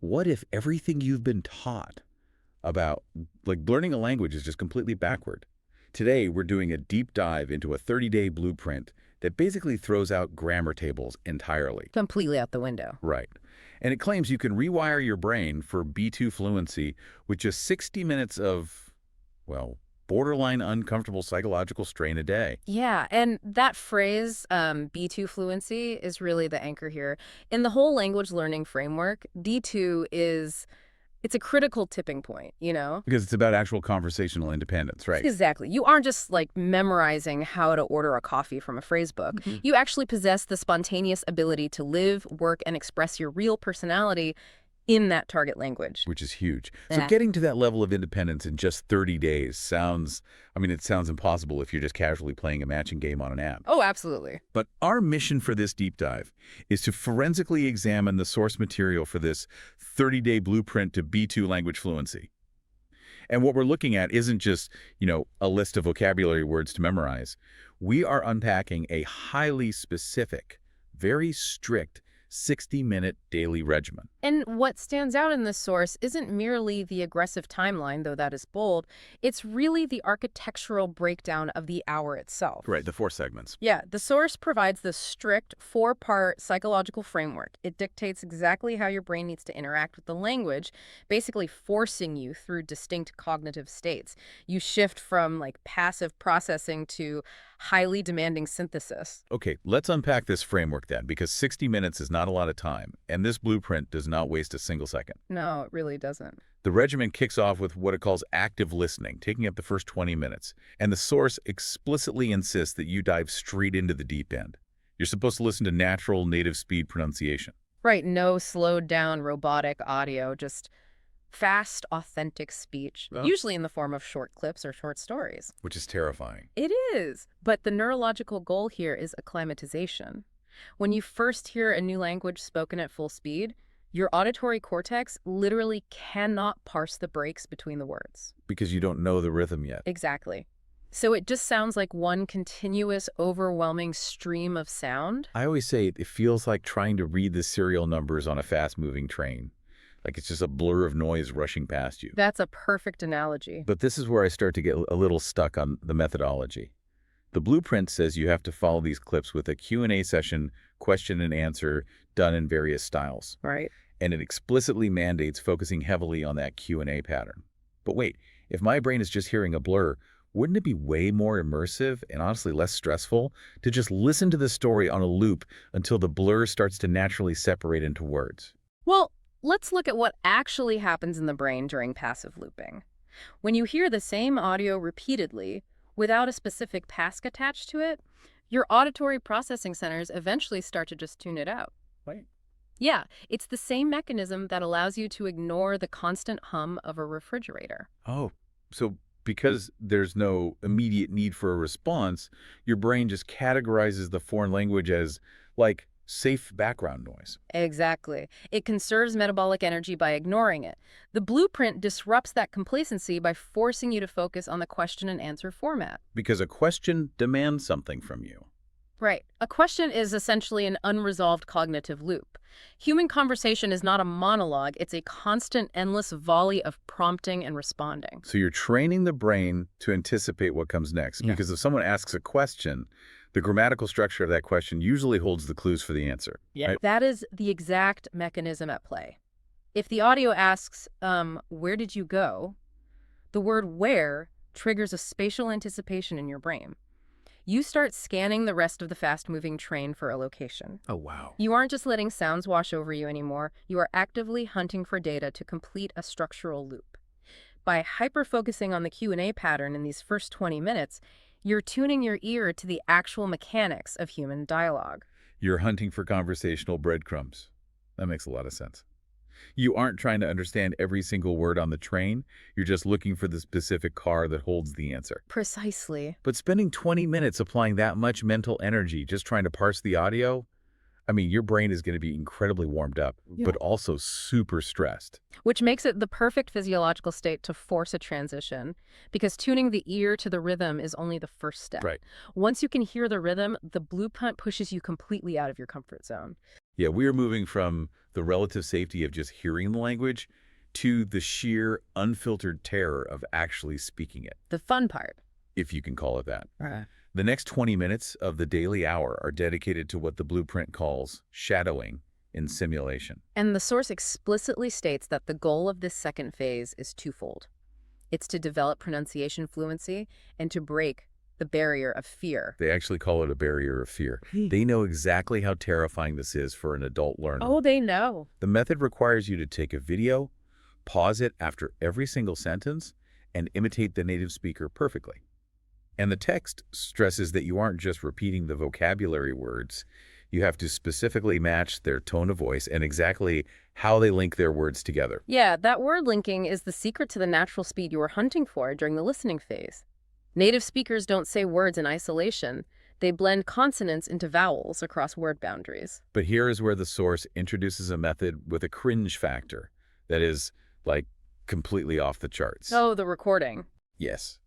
what if everything you've been taught about, like, learning a language is just completely backward? Today, we're doing a deep dive into a 30-day blueprint that basically throws out grammar tables entirely. Completely out the window. Right. And it claims you can rewire your brain for B2 fluency with just 60 minutes of, well, borderline uncomfortable psychological strain a day. Yeah, and that phrase, B2 fluency, is really the anchor here. In the whole language learning framework, D2 it's a critical tipping point, you know? Because it's about actual conversational independence, right? Exactly. You aren't just like memorizing how to order a coffee from a phrase book. You actually possess the spontaneous ability to live, work, and express your real personality in that target language. Which is huge. So Yeah. getting to that level of independence in just 30 days sounds, it sounds impossible if you're just casually playing a matching game on an app. Oh, absolutely. But our mission for this deep dive is to forensically examine the source material for this 30-day blueprint to B2 language fluency. And what we're looking at isn't just, a list of vocabulary words to memorize. We are unpacking a highly specific, very strict 60-minute daily regimen. And what stands out in this source isn't merely the aggressive timeline, though that is bold. It's really the architectural breakdown of the hour itself. Right, the 4 segments. Yeah, the source provides the strict 4-part psychological framework. It dictates exactly how your brain needs to interact with the language, basically forcing you through distinct cognitive states. You shift from like passive processing to highly demanding synthesis. Okay, let's unpack this framework then, because 60 minutes is not a lot of time, and this blueprint does not waste a single second. No, it really doesn't. The regimen kicks off with what it calls active listening, taking up the first 20 minutes, and the source explicitly insists that you dive straight into the deep end. You're supposed to listen to natural, native speed pronunciation. Right, no slowed down robotic audio, just fast, authentic speech, usually in the form of short clips or short stories. Which is terrifying. It is, but the neurological goal here is acclimatization. When you first hear a new language spoken at full speed, your auditory cortex literally cannot parse the breaks between the words. Because you don't know the rhythm yet. Exactly. So it just sounds like one continuous, overwhelming stream of sound. I always say it feels like trying to read the serial numbers on a fast-moving train. Like it's just a blur of noise rushing past you. That's a perfect analogy. But this is where I start to get a little stuck on the methodology. The blueprint says you have to follow these clips with a Q&A session, question and answer, done in various styles. Right. And it explicitly mandates focusing heavily on that Q&A pattern. But wait, if my brain is just hearing a blur, wouldn't it be way more immersive and honestly less stressful to just listen to the story on a loop until the blur starts to naturally separate into words? Well, let's look at what actually happens in the brain during passive looping. When you hear the same audio repeatedly, without a specific task attached to it, your auditory processing centers eventually start to just tune it out. Right. Yeah, it's the same mechanism that allows you to ignore the constant hum of a refrigerator. Oh, so because there's no immediate need for a response, your brain just categorizes the foreign language as, like, safe background noise. Exactly. It conserves metabolic energy by ignoring it. The blueprint disrupts that complacency by forcing you to focus on the question and answer format. Because a question demands something from you. Right. A question is essentially an unresolved cognitive loop. Human conversation is not a monologue, it's a constant, endless volley of prompting and responding. So you're training the brain to anticipate what comes next. Yeah. Because if someone asks a question, the grammatical structure of that question usually holds the clues for the answer. Yeah. Right? That is the exact mechanism at play. If the audio asks, where did you go? The word where triggers a spatial anticipation in your brain. You start scanning the rest of the fast-moving train for a location. Oh, wow. You aren't just letting sounds wash over you anymore. You are actively hunting for data to complete a structural loop. By hyper-focusing on the Q&A pattern in these first 20 minutes, you're tuning your ear to the actual mechanics of human dialogue. You're hunting for conversational breadcrumbs. That makes a lot of sense. You aren't trying to understand every single word on the train. You're just looking for the specific car that holds the answer. Precisely. But spending 20 minutes applying that much mental energy just trying to parse the audio, your brain is going to be incredibly warmed up, but also super stressed. Which makes it the perfect physiological state to force a transition, because tuning the ear to the rhythm is only the first step. Right. Once you can hear the rhythm, the blueprint pushes you completely out of your comfort zone. Yeah, we are moving from the relative safety of just hearing the language to the sheer, unfiltered terror of actually speaking it, The fun part. if you can call it that. Right. The next 20 minutes of the daily hour are dedicated to what the blueprint calls shadowing in simulation. And the source explicitly states that the goal of this second phase is twofold. It's to develop pronunciation fluency and to break the barrier of fear. They actually call it a barrier of fear. They know exactly how terrifying this is for an adult learner. Oh, they know. The method requires you to take a video, pause it after every single sentence, and imitate the native speaker perfectly. And the text stresses that you aren't just repeating the vocabulary words. You have to specifically match their tone of voice and exactly how they link their words together. Yeah, that word linking is the secret to the natural speed you were hunting for during the listening phase. Native speakers don't say words in isolation. They blend consonants into vowels across word boundaries. But here is where the source introduces a method with a cringe factor that is, like, completely off the charts. Oh, the recording. Yes.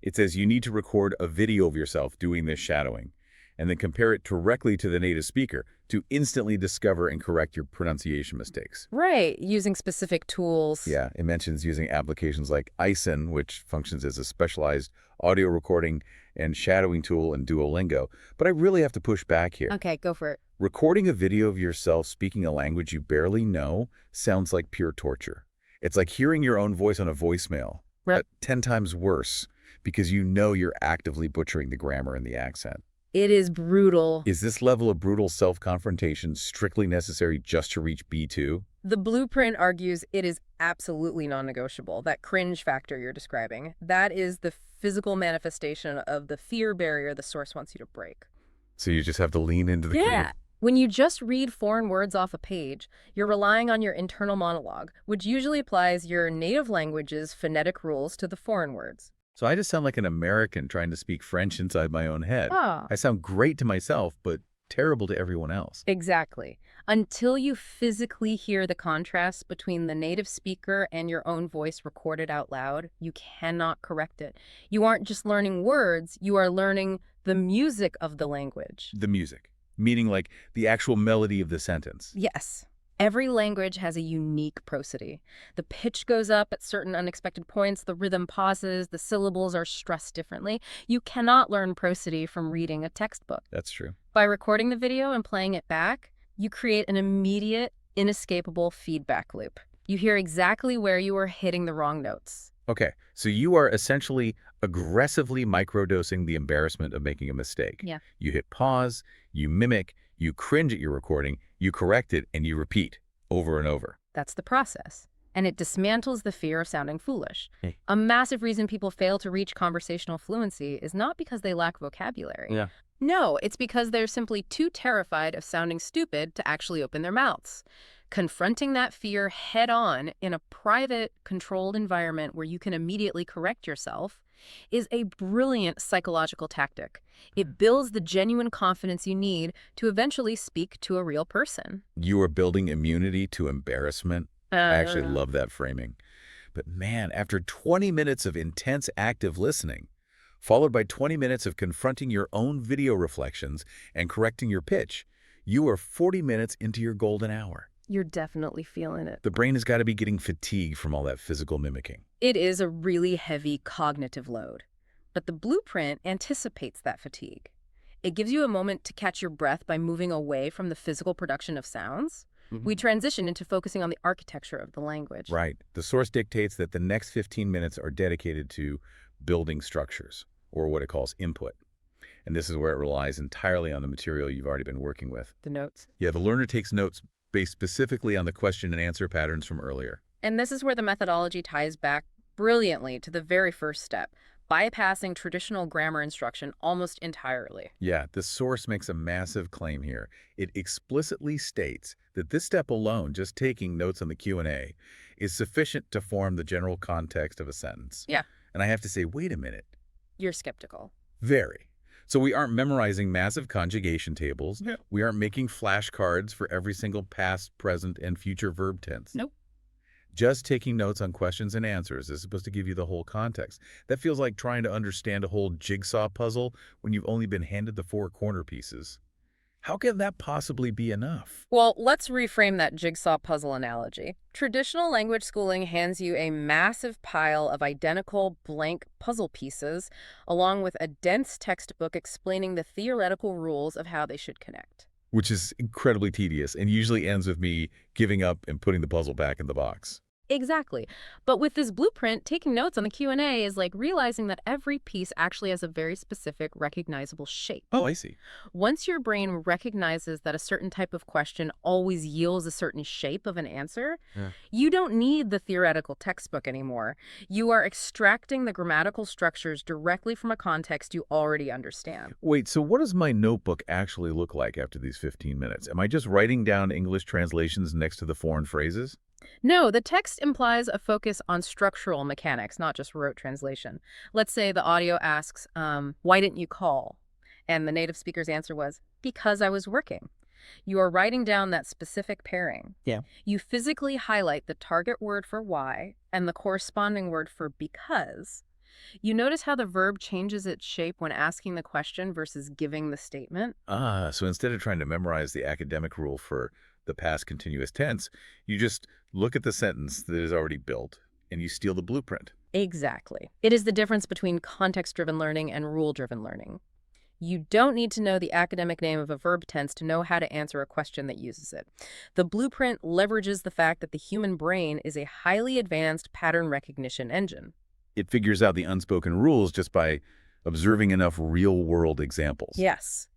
It says you need to record a video of yourself doing this shadowing, and then compare it directly to the native speaker to instantly discover and correct your pronunciation mistakes. Right, using specific tools. Yeah, it mentions using applications like eLN, which functions as a specialized audio recording and shadowing tool in Duolingo. But I really have to push back here. Okay, go for it. Recording a video of yourself speaking a language you barely know sounds like pure torture. It's like hearing your own voice on a voicemail, Right. 10 times worse, because you know you're actively butchering the grammar and the accent. It is brutal. Is this level of brutal self-confrontation strictly necessary just to reach B2? The blueprint argues it is absolutely non-negotiable. That cringe factor you're describing, that is the physical manifestation of the fear barrier the source wants you to break. So you just have to lean into the Yeah. When you just read foreign words off a page, you're relying on your internal monologue, which usually applies your native language's phonetic rules to the foreign words. So I just sound like an American trying to speak French inside my own head. Ah. I sound great to myself, but terrible to everyone else. Exactly. Until you physically hear the contrast between the native speaker and your own voice recorded out loud, you cannot correct it. You aren't just learning words, you are learning the music of the language. The music, meaning like the actual melody of the sentence. Yes. Every language has a unique prosody. The pitch goes up at certain unexpected points, the rhythm pauses, the syllables are stressed differently. You cannot learn prosody from reading a textbook. That's true. By recording the video and playing it back, you create an immediate, inescapable feedback loop. You hear exactly where you are hitting the wrong notes. Okay, so you are essentially aggressively microdosing the embarrassment of making a mistake. Yeah. You hit pause, you mimic, you cringe at your recording, you correct it, and you repeat over and over. That's the process. And it dismantles the fear of sounding foolish. Hey. A massive reason people fail to reach conversational fluency is not because they lack vocabulary. Yeah. No, it's because they're simply too terrified of sounding stupid to actually open their mouths. Confronting that fear head on in a private, controlled environment where you can immediately correct yourself is a brilliant psychological tactic. It builds the genuine confidence you need to eventually speak to a real person. You are building immunity to embarrassment. I actually love that framing. But man, after 20 minutes of intense active listening, followed by 20 minutes of confronting your own video reflections and correcting your pitch, you are 40 minutes into your golden hour. You're definitely feeling it. The brain has got to be getting fatigued from all that physical mimicking. It is a really heavy cognitive load, but the blueprint anticipates that fatigue. It gives you a moment to catch your breath by moving away from the physical production of sounds. We transition into focusing on the architecture of the language. Right. The source dictates that the next 15 minutes are dedicated to building structures, or what it calls input. And this is where it relies entirely on the material you've already been working with. The notes. Yeah, the learner takes notes based specifically on the question and answer patterns from earlier. And this is where the methodology ties back brilliantly to the very first step, bypassing traditional grammar instruction almost entirely. Yeah, the source makes a massive claim here. It explicitly states that this step alone, just taking notes on the Q&A, is sufficient to form the general context of a sentence. Yeah. And I have to say, wait a minute. You're skeptical. Very. So we aren't memorizing massive conjugation tables. No. We aren't making flashcards for every single past, present, and future verb tense. Nope. Just taking notes on questions and answers is supposed to give you the whole context. That feels like trying to understand a whole jigsaw puzzle when you've only been handed the 4 corner pieces. How can that possibly be enough? Well, let's reframe that jigsaw puzzle analogy. Traditional language schooling hands you a massive pile of identical blank puzzle pieces, along with a dense textbook explaining the theoretical rules of how they should connect. Which is incredibly tedious and usually ends with me giving up and putting the puzzle back in the box. Exactly. But with this blueprint, taking notes on the Q&A is like realizing that every piece actually has a very specific, recognizable shape. Oh, I see. Once your brain recognizes that a certain type of question always yields a certain shape of an answer, Yeah. you don't need the theoretical textbook anymore. You are extracting the grammatical structures directly from a context you already understand. Wait, so what does my notebook actually look like after these 15 minutes? Am I just writing down English translations next to the foreign phrases? No, the text implies a focus on structural mechanics, not just rote translation. Let's say the audio asks, why didn't you call? And the native speaker's answer was, because I was working. You are writing down that specific pairing. Yeah. You physically highlight the target word for why and the corresponding word for because. You notice how the verb changes its shape when asking the question versus giving the statement? Ah, so instead of trying to memorize the academic rule for the past continuous tense, you just look at the sentence that is already built and you steal the blueprint. Exactly. It is the difference between context-driven learning and rule-driven learning. You don't need to know the academic name of a verb tense to know how to answer a question that uses it. The blueprint leverages the fact that the human brain is a highly advanced pattern recognition engine. It figures out the unspoken rules just by observing enough real-world examples. Yes.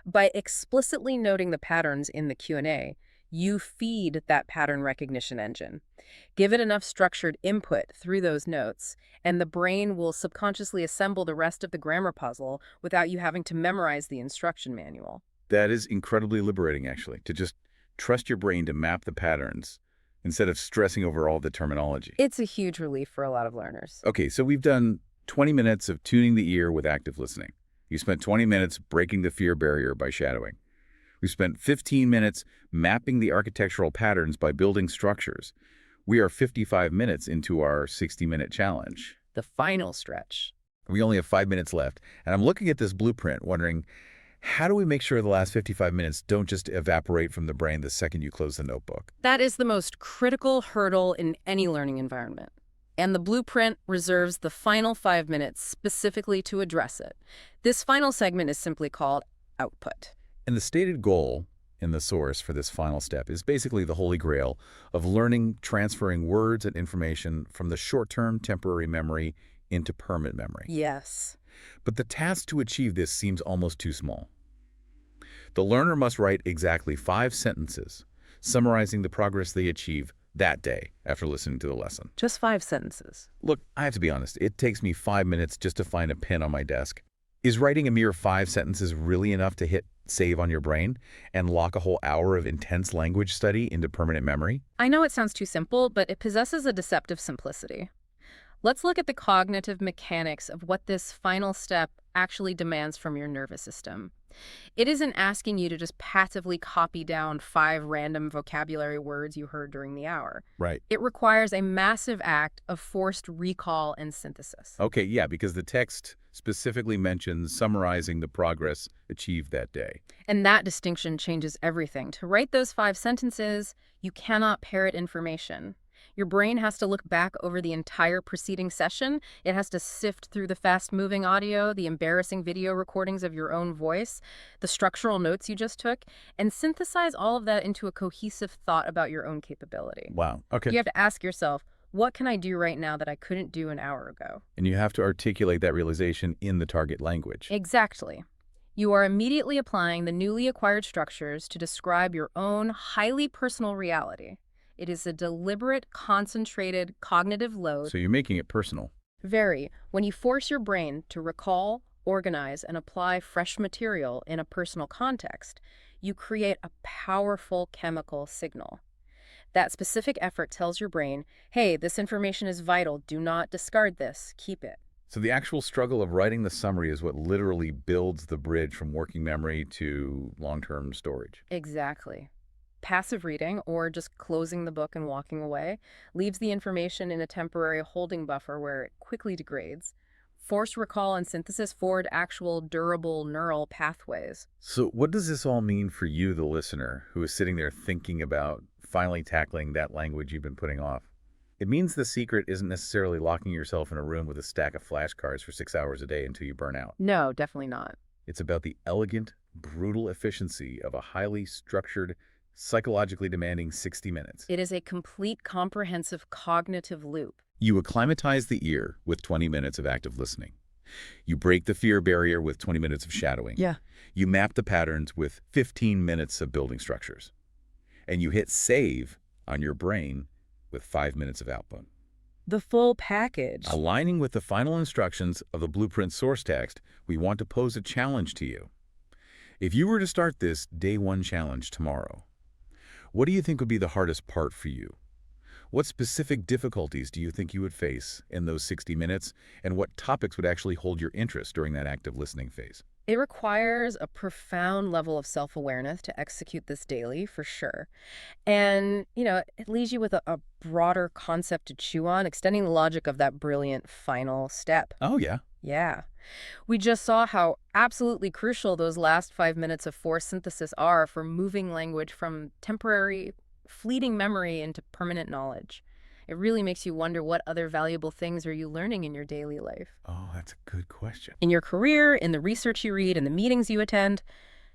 By explicitly noting the patterns in the Q&A, you feed that pattern recognition engine. Give it enough structured input through those notes, and the brain will subconsciously assemble the rest of the grammar puzzle without you having to memorize the instruction manual. That is incredibly liberating, actually, to just trust your brain to map the patterns instead of stressing over all the terminology. It's a huge relief for a lot of learners. Okay, so we've done 20 minutes of tuning the ear with active listening. You spent 20 minutes breaking the fear barrier by shadowing. We spent 15 minutes mapping the architectural patterns by building structures. We are 55 minutes into our 60-minute challenge. The final stretch. We only have 5 minutes left, and I'm looking at this blueprint wondering, how do we make sure the last 55 minutes don't just evaporate from the brain the second you close the notebook? That is the most critical hurdle in any learning environment. And the blueprint reserves the final 5 minutes specifically to address it. This final segment is simply called output. And the stated goal in the source for this final step is basically the holy grail of learning, transferring words and information from the short-term temporary memory into permanent memory. Yes. But the task to achieve this seems almost too small. The learner must write exactly 5 sentences summarizing the progress they achieve that day after listening to the lesson. Just 5 sentences. Look, I have to be honest, it takes me 5 minutes just to find a pen on my desk. Is writing a mere 5 sentences really enough to hit save on your brain and lock a whole hour of intense language study into permanent memory? I know it sounds too simple, but it possesses a deceptive simplicity. Let's look at the cognitive mechanics of what this final step actually demands from your nervous system. It isn't asking you to just passively copy down 5 random vocabulary words you heard during the hour. Right. It requires a massive act of forced recall and synthesis. Okay, yeah, because the text specifically mentions summarizing the progress achieved that day. And that distinction changes everything. To write those 5 sentences, you cannot parrot information. Your brain has to look back over the entire preceding session. It has to sift through the fast-moving audio, the embarrassing video recordings of your own voice, the structural notes you just took, and synthesize all of that into a cohesive thought about your own capability. Wow, okay. You have to ask yourself, what can I do right now that I couldn't do an hour ago? And you have to articulate that realization in the target language. Exactly. You are immediately applying the newly acquired structures to describe your own highly personal reality. It is a deliberate, concentrated cognitive load. So you're making it personal. Very. When you force your brain to recall, organize, and apply fresh material in a personal context, you create a powerful chemical signal. That specific effort tells your brain, hey, this information is vital. Do not discard this. Keep it. So the actual struggle of writing the summary is what literally builds the bridge from working memory to long-term storage. Exactly. Passive reading, or just closing the book and walking away, leaves the information in a temporary holding buffer where it quickly degrades. Force recall and synthesis forward actual durable neural pathways. So what does this all mean for you, the listener, who is sitting there thinking about finally tackling that language you've been putting off? It means the secret isn't necessarily locking yourself in a room with a stack of flashcards for 6 hours a day until you burn out. No, definitely not. It's about the elegant, brutal efficiency of a highly structured, psychologically demanding 60 minutes. It is a complete comprehensive cognitive loop. You acclimatize the ear with 20 minutes of active listening. You break the fear barrier with 20 minutes of shadowing. Yeah. You map the patterns with 15 minutes of building structures. And you hit save on your brain with 5 minutes of output. The full package. Aligning with the final instructions of the blueprint source text, we want to pose a challenge to you. If you were to start this day one challenge tomorrow, what do you think would be the hardest part for you? What specific difficulties do you think you would face in those 60 minutes, and what topics would actually hold your interest during that active listening phase? It requires a profound level of self-awareness to execute this daily, for sure. And, it leaves you with a broader concept to chew on, extending the logic of that brilliant final step. Oh, yeah. Yeah. We just saw how absolutely crucial those last 5 minutes of force synthesis are for moving language from temporary, fleeting memory into permanent knowledge. It really makes you wonder, what other valuable things are you learning in your daily life? Oh, that's a good question. In your career, in the research you read, in the meetings you attend,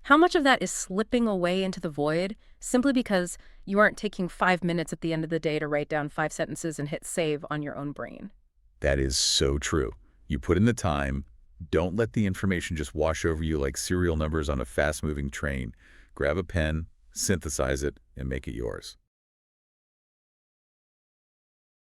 how much of that is slipping away into the void simply because you aren't taking 5 minutes at the end of the day to write down 5 sentences and hit save on your own brain? That is so true. You put in the time. Don't let the information just wash over you like serial numbers on a fast-moving train. Grab a pen, synthesize it, and make it yours.